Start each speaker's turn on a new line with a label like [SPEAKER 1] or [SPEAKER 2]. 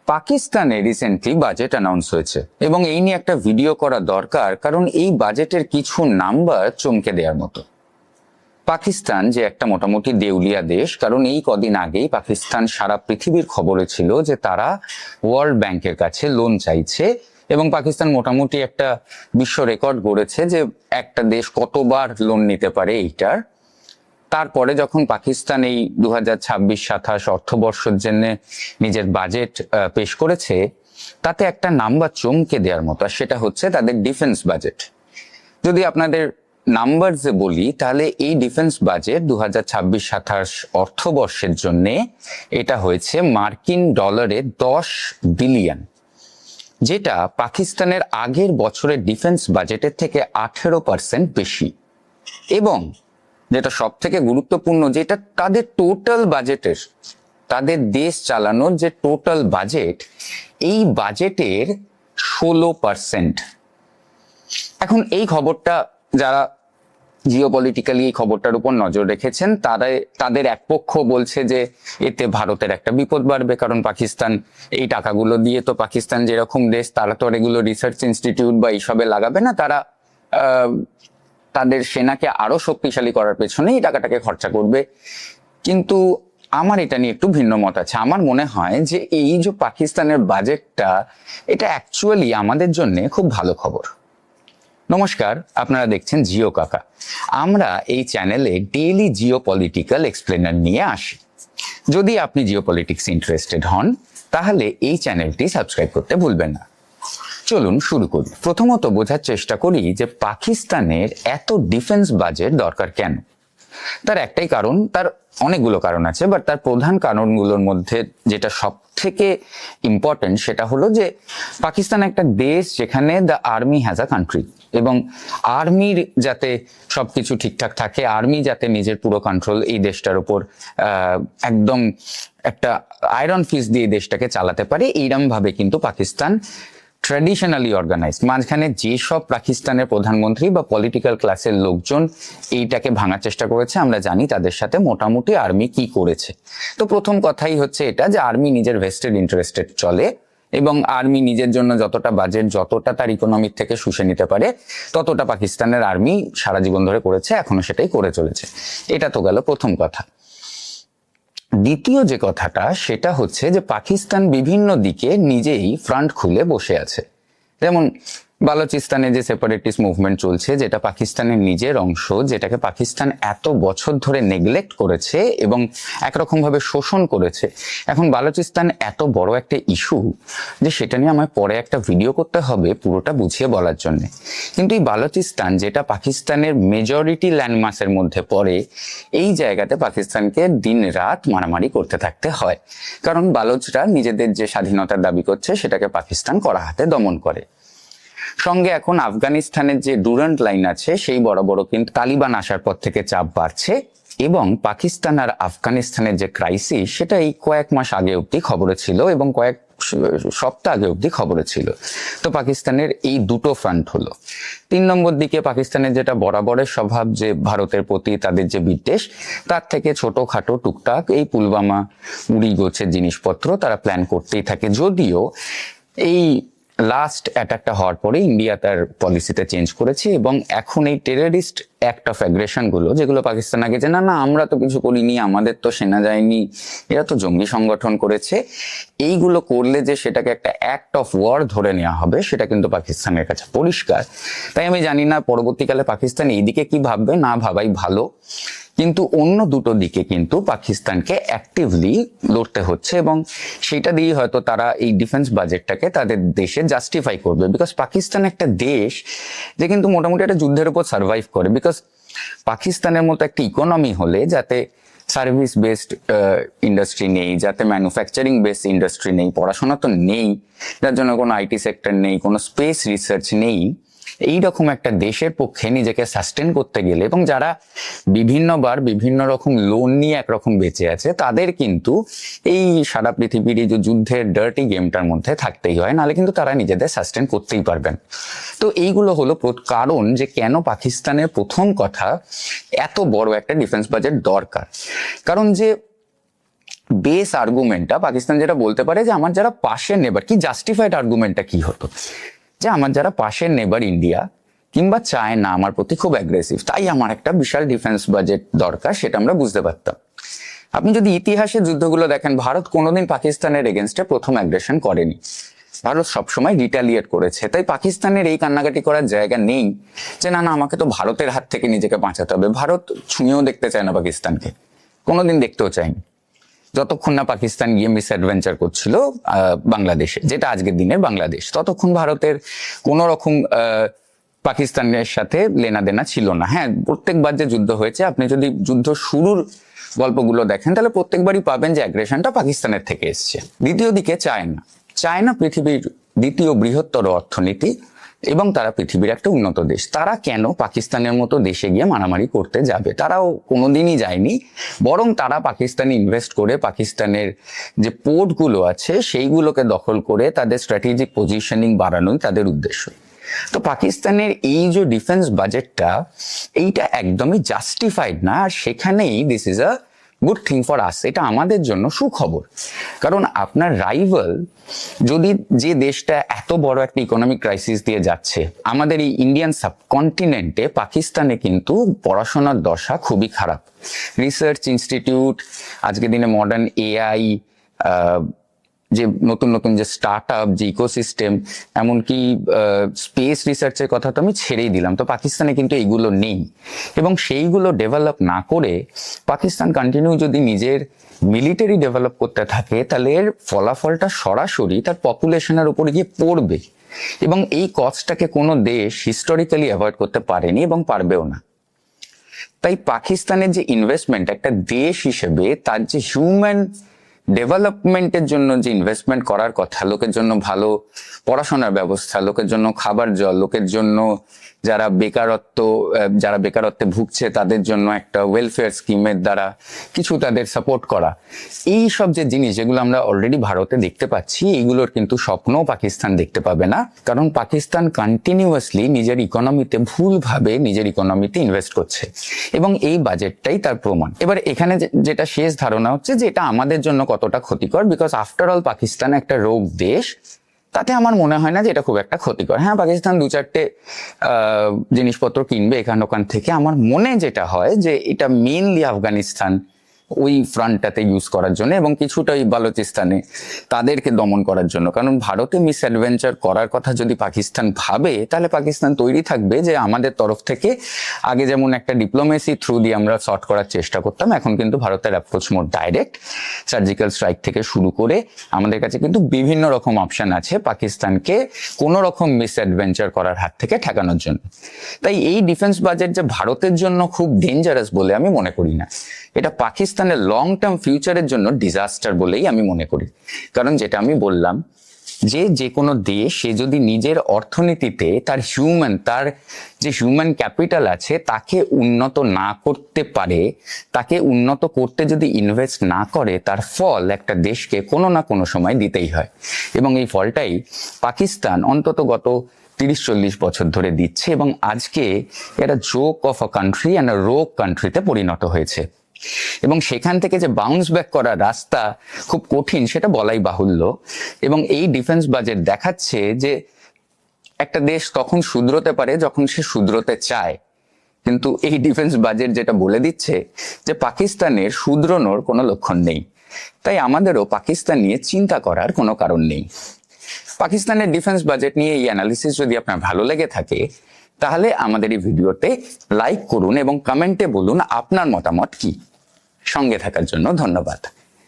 [SPEAKER 1] পাকিস্তানে recently budget announce হয়েছে এবং এই নিয়ে একটা ভিডিও করা দরকার, কারণ এই বাজেটের কিছু নাম্বার চমকে দেওয়ার মতো। পাকিস্তান যে একটা মোটামুটি দেউলিয়া দেশ, কারণ এই কদিন আগেই পাকিস্তান সারা পৃথিবীর খবরে ছিল যে তারা ওয়ার্ল্ড ব্যাংকের কাছে লোন চাইছে এবং পাকিস্তান মোটামুটি একটা বিশ্ব রেকর্ড গড়েছে যে একটা দেশ কতবার লোন নিতে পারে এইটার। তারপরে যখন পাকিস্তান এই 2026-27 অর্থবর্ষের জন্য নিজের বাজেট পেশ করেছে, তাতে একটা নাম্বার চমকে দেওয়ার মতো, আর সেটা হচ্ছে তাদের ডিফেন্স বাজেট। যদি আপনাদের নাম্বার যে বলি, তাহলে এই ডিফেন্স বাজেট 2026-27 অর্থবর্ষের জন্য এটা হয়েছে মার্কিন ডলারে 10 বিলিয়ন, যেটা পাকিস্তানের আগের বছরের ডিফেন্স বাজেটের থেকে 18% বেশি। এবং যেটা সব থেকে গুরুত্বপূর্ণ, যেটা তাদের টোটাল বাজেটের, তাদের দেশ চালানোর যে টোটাল বাজেট, এই বাজেটের 16%। এখন এই খবরটা যারা জিওপলিটিক্যালি এই খবরটার উপর নজর রেখেছেন, তাদের এক পক্ষ বলছে যে এতে ভারতের একটা বিপদ বাড়বে, কারণ পাকিস্তান এই টাকাগুলো দিয়ে, তো পাকিস্তান যেরকম দেশ, তারা তো এগুলো রিসার্চ ইনস্টিটিউট বা এইসবে লাগাবে না, তারা তাদের সেনাকে আরো শক্তিশালী করার পেছনে এই টাকাটাকে খরচা করবে। কিন্তু আমার এটা নিয়ে একটু ভিন্ন মত আছে। আমার মনে হয় যে এই যে পাকিস্তানের বাজেটটা, এটা অ্যাকচুয়ালি আমাদের জন্য খুব ভালো খবর। নমস্কার, আপনারা দেখছেন জিও কাকা। আমরা এই চ্যানেলে ডেইলি জিওপলিটিক্যাল এক্সপ্লেনার নিয়ে আসি। যদি আপনি জিওপলিটিক্স ইন্টারেস্টেড হন, তাহলে এই চ্যানেলটি সাবস্ক্রাইব করতে ভুলবেন না। চলুন শুরু করি। প্রথমত বোঝার চেষ্টা করি যে পাকিস্তানের এত ডিফেন্স বাজেট দরকার কেন। তার একটাই কারণ, তার অনেকগুলো কারণ আছে, বাট তার প্রধান কারণগুলোর মধ্যে যেটা সব থেকে ইম্পর্টেন্ট, সেটা হলো যে পাকিস্তান একটা দেশ যেখানে the army has a country, এবং আর্মির যাতে সবকিছু ঠিকঠাক থাকে, আর্মি যাতে নিজের পুরো কন্ট্রোল এই দেশটার উপর একদম একটা আয়রন ফিস্ট দিয়ে দেশটাকে চালাতে পারে, এইরকম ভাবে কিন্তু পাকিস্তান ট্র্যাডিশনালি অর্গানাইজড। মাঝখানে যেসব পাকিস্তানের প্রধানমন্ত্রী বা পলিটিক্যাল ক্লাসের লোকজন এইটাকে ভাঙার চেষ্টা করেছে, আমরা জানি তাদের সাথে মোটামুটি আর্মি কি করেছে। তো প্রথম কথাই হচ্ছে এটা যে আর্মি নিজের ভেস্টেড ইন্টারেস্টেড চলে, এবং আর্মি নিজের জন্য যতটা বাজেট, যতটা তার ইকোনমিক থেকে শুষে নিতে পারে, ততটা পাকিস্তানের আর্মি সারা জীবন ধরে করেছে, এখনো সেটাই করে চলেছে। এটা তো গেল প্রথম কথা। দ্বিতীয় যে কথাটা, সেটা হচ্ছে যে পাকিস্তান বিভিন্ন দিকে নিজেই ফ্রন্ট খুলে বসে আছে। যেমন বালুচিস্তানে যে সেপারেটিস্ট মুভমেন্ট চলছে, যেটা পাকিস্তানের নিজের অংশ, যেটাকে পাকিস্তান এত বছর ধরে নেগলেক্ট করেছে এবং একরকম ভাবে শোষণ করেছে। এখন বালুচিস্তান এত বড় একটা ইস্যু যে সেটা নিয়ে আমার পরে একটা ভিডিও করতে হবে পুরোটা বুঝিয়ে বলার জন্য। কিন্তু এই বালুচিস্তান, যেটা পাকিস্তানের মেজরিটি ল্যান্ডমাসের মধ্যে পড়ে, এই জায়গাতে পাকিস্তানকে দিন রাত মারামারি করতে থাকতে হয়, কারণ বালুচরা নিজেদের যে স্বাধীনতার দাবি করছে সেটাকে পাকিস্তান কড়া হাতে দমন করে। সঙ্গে এখন আফগানিস্তানের যে ডুরান্ট লাইন আছে, সেই বড় বড় কিন্তু তালিবান আসার পর থেকে চাপ বাড়ছে, এবং পাকিস্তান আর আফগানিস্তানের যে ক্রাইসিস, সেটা এই কয়েক মাস আগে অবধি খবরে ছিল এবং কয়েক সপ্তাহ আগে অবধি খবরে ছিল। তো পাকিস্তানের এই দুটো ফ্রন্ট হলো। 3 নম্বর দিকে পাকিস্তানের যেটা বরাবরের স্বভাব, যে ভারতের প্রতি তাদের যে বিদ্বেষ, তার থেকে ছোটখাটো টুকটাক এই পুলওয়ামা, উড়ি গোছের জিনিসপত্র তারা প্ল্যান করতেই থাকে। যদিও এই লাস্ট অ্যাটাকটা হওয়ার পরে ইন্ডিয়া তার পলিসিতে চেঞ্জ করেছে, এবং এখন এই টেররিস্ট অ্যাক্ট অফ অ্যাগ্রেশন গুলো, যেগুলো পাকিস্তান আগে যে না আমরা তো কিছু করিনি, আমাদের তো সেনা যায়নি, এরা তো জঙ্গি সংগঠন করেছে, এইগুলো করলে যে সেটাকে একটা অ্যাক্ট অফ ওয়ার ধরে নেওয়া হবে, সেটা কিন্তু পাকিস্তানের কাছে পরিষ্কার। তাই আমি জানি না পরবর্তীকালে পাকিস্তান এইদিকে কি ভাববে, না ভাবাই ভালো। কিন্তু অন্য দুটো দিকে কিন্তু পাকিস্তানকে অ্যাক্টিভলি লড়তে হচ্ছে, এবং সেটা দিয়ে হয়তো তারা এই ডিফেন্স বাজেটটাকে তাদের দেশে জাস্টিফাই করবে। বিকজ পাকিস্তান একটা দেশ যে কিন্তু মোটামুটি একটা যুদ্ধের উপর সার্ভাইভ করে। বিকজ পাকিস্তানের মতো একটা ইকোনমি হলে, যাতে সার্ভিস বেসড ইন্ডাস্ট্রি নেই, যাতে ম্যানুফ্যাকচারিং বেসড ইন্ডাস্ট্রি নেই, পড়াশোনা তো নেই, যার জন্য কোনো আইটি সেক্টর নেই, কোনো স্পেস রিসার্চ নেই, এইরকম একটা দেশের পক্ষে নিজেকে সাস্টেন করতে গেলে, এবং যারা বিভিন্নবার বিভিন্ন রকম লোন নিয়ে একরকম বেঁচে আছে, তাদের কিন্তু এই সারা পৃথিবীর এই যে যুদ্ধের ডার্টি গেমটার মধ্যে থাকতেই হয়, নাহলে কিন্তু তারা নিজেদের সাস্টেন করতেই পারবেন। তো এইগুলো হলো কারণ যে কেন পাকিস্তানের প্রথম কথা এত বড় একটা ডিফেন্স বাজেট দরকার। কারণ যে বেস আর্গুমেন্টটা পাকিস্তান যেটা বলতে পারে যে আমার যারা পাশের নেবার, কি জাস্টিফাইড আর্গুমেন্টটা কি হতো, যে আমার যারা পাশের নেবার ইন্ডিয়া কিংবা চায়না আমার প্রতি খুব অ্যাগ্রেসিভ, তাই আমার একটা বিশাল ডিফেন্স বাজেট দরকার, সেটা আমরা বুঝতে পারতাম। আপনি যদি ইতিহাসের যুদ্ধগুলো দেখেন, ভারত কোনোদিন পাকিস্তানের এগেনস্টে প্রথম অ্যাগ্রেশন করেনি, ভারত সবসময় রিটালিয়েট করেছে। তাই পাকিস্তানের এই কান্নাকাটি করার জায়গা নেই যে না না আমাকে তো ভারতের হাত থেকে নিজেকে বাঁচাতে হবে। ভারত ছুঁয়েও দেখতে চায় না পাকিস্তানকে, কোনোদিন দেখতেও চায়নি, যতক্ষণ না পাকিস্তান গিয়ে মিস অ্যাডভেঞ্চার করছিল বাংলাদেশে, যেটা আজকের দিনের বাংলাদেশ, ততক্ষণ ভারতের কোনো রকম পাকিস্তানের সাথে লেনা দেনা ছিল না। হ্যাঁ, প্রত্যেকবার যে যুদ্ধ হয়েছে, আপনি যদি যুদ্ধ শুরুর গল্পগুলো দেখেন তাহলে প্রত্যেকবারই পাবেন যে অ্যাগ্রেশনটা পাকিস্তানের থেকে এসছে। দ্বিতীয় দিকে চায়না পৃথিবীর দ্বিতীয় বৃহত্তর অর্থনীতি এবং তারা পৃথিবীর একটা উন্নত দেশ। তারা কেন পাকিস্তানের মতো দেশে গিয়ে মারামারি করতে যাবে? তারাও কোনোদিনই যায়নি, বরং তারা পাকিস্তানে ইনভেস্ট করে পাকিস্তানের যে পোর্টগুলো আছে সেইগুলোকে দখল করে তাদের স্ট্র্যাটেজিক পজিশনিং বাড়ানোই তাদের উদ্দেশ্য। তো পাকিস্তানের এই যে ডিফেন্স বাজেটটা, এইটা একদমই জাস্টিফাইড না। আর সেখানেই this is a good thing for us, এটা আমাদের জন্য সুখবর। কারণ আপনার রাইভাল যদি, যে দেশটা এত বড় একটা ইকোনমিক ক্রাইসিস দিয়ে যাচ্ছে, আমাদের এই ইন্ডিয়ান সাবকন্টিনেন্টে পাকিস্তানে কিন্তু পড়াশোনার দশা খুবই খারাপ। রিসার্চ ইনস্টিটিউট, আজকের দিনে মডার্ন এআই, যে নতুন নতুন যে স্টার্ট আপ, যে ইকোসিস্টেম, এমনকি স্পেস রিসার্চের কথা তো আমি ছেড়েই দিলাম, তো পাকিস্তানে কিন্তু এইগুলো নেই। এবং সেইগুলো ডেভেলপ না করে পাকিস্তান কন্টিনিউ যদি নিজের মিলিটারি ডেভেলপ করতে থাকে, তাহলে এর ফলাফলটা সরাসরি তার পপুলেশনের উপরে গিয়ে পড়বে। এবং এই কস্টটাকে কোনো দেশ হিস্টোরিক্যালি অ্যাভয়েড করতে পারেনি এবং পারবেও না। তাই পাকিস্তানের যে ইনভেস্টমেন্ট, একটা দেশ হিসেবে তার যে হিউম্যান ডেভেলপমেন্টের জন্য যে ইনভেস্টমেন্ট করার কথা, লোকের জন্য ভালো পড়াশোনার ব্যবস্থা, লোকের জন্য খাবার জল, লোকের জন্য যারা বেকারত্বে ভুগছে তাদের জন্য একটা ওয়েলফেয়ার স্কিমের দ্বারা কিছু তাদের সাপোর্ট করা, এই সব যে জিনিস যেগুলো আমরা অলরেডি ভারতে দেখতে পাচ্ছি, এইগুলোর কিন্তু স্বপ্নও পাকিস্তান দেখতে পাবে না। কারণ পাকিস্তান কন্টিনিউয়াসলি নিজের ইকোনমিতে ভুলভাবে নিজের ইকোনমিতে ইনভেস্ট করছে এবং এই বাজেটটাই তার প্রমাণ। এবার এখানে যেটা শেষ ধারণা হচ্ছে যে এটা আমাদের জন্য কতটা ক্ষতিকর, বিকজ আফটার অল পাকিস্তান একটা রোগ দেশ, তাতে আমার মনে হয় না যে এটা খুব একটা ক্ষতিকর। হ্যাঁ, পাকিস্তান দু চারটে জিনিসপত্র কিনবে এখান ওখান থেকে, আমার মনে যেটা হয় যে এটা মেইনলি আফগানিস্তান ওই ফ্রন্টটাতে ইউজ করার জন্য এবং কিছুটা ওই বালুচিস্তানে তাদেরকে দমন করার জন্য। কারণ ভারতে মিস অ্যাডভেঞ্চার করার কথা যদি পাকিস্তান ভাবে, তাহলে পাকিস্তান তৈরি থাকবে যে আমাদের তরফ থেকে আগে যেমন একটা ডিপ্লোমেসি থ্রু দিয়ে আমরা সর্ট করার চেষ্টা করতাম, এখন কিন্তু ভারতের অ্যাপ্রোচ মোর ডাইরেক্ট, সার্জিক্যাল স্ট্রাইক থেকে শুরু করে আমাদের কাছে কিন্তু বিভিন্ন রকম অপশন আছে পাকিস্তানকে কোনো রকম মিস অ্যাডভেঞ্চার করার হাত থেকে ঠেকানোর জন্য। তাই এই ডিফেন্স বাজেট যে ভারতের জন্য খুব ডেঞ্জারাস বলে আমি মনে করি না, এটা পাকিস্তানের লং টার্ম ফিউচারের জন্য ডিজাস্টার বলেই আমি মনে করি। কারণ যেটা আমি বললাম যে কোনো দেশ, সে যদি নিজের অর্থনীতিতে তার যে হিউম্যান ক্যাপিটাল আছে তাকে উন্নত না করতে পারে, তাকে উন্নত করতে যদি ইনভেস্ট না করে, তার ফল একটা দেশকে কোনো না কোনো সময় দিতেই হয়। এবং এই ফলটাই পাকিস্তান অন্তত গত 30-40 বছর ধরে দিচ্ছে এবং আজকে এটা joke of a country and a রোগ কান্ট্রিতে পরিণত হয়েছে। এবং সেখান থেকে যে বাউন্স ব্যাক করার রাস্তা খুব কঠিন, সেটা বলাই বাহুল্য। এবং এই ডিফেন্স বাজেট দেখাচ্ছে যে একটা দেশ তখন শুধরোতে পারে যখন সে শুধরোতে চায়, কিন্তু এই ডিফেন্স বাজেট যেটা বলে দিচ্ছে যে পাকিস্তানের শুধরোনোর কোনো লক্ষণ নেই। তাই আমাদেরও পাকিস্তান নিয়ে চিন্তা করার কোনো কারণ নেই। পাকিস্তানের ডিফেন্স বাজেট নিয়ে এই অ্যানালিসিস যদি আপনার ভালো লেগে থাকে, তাহলে আমাদের এই ভিডিওতে লাইক করুন এবং কমেন্টে বলুন আপনার মতামত কি। সঙ্গে থাকার জন্য ধন্যবাদ।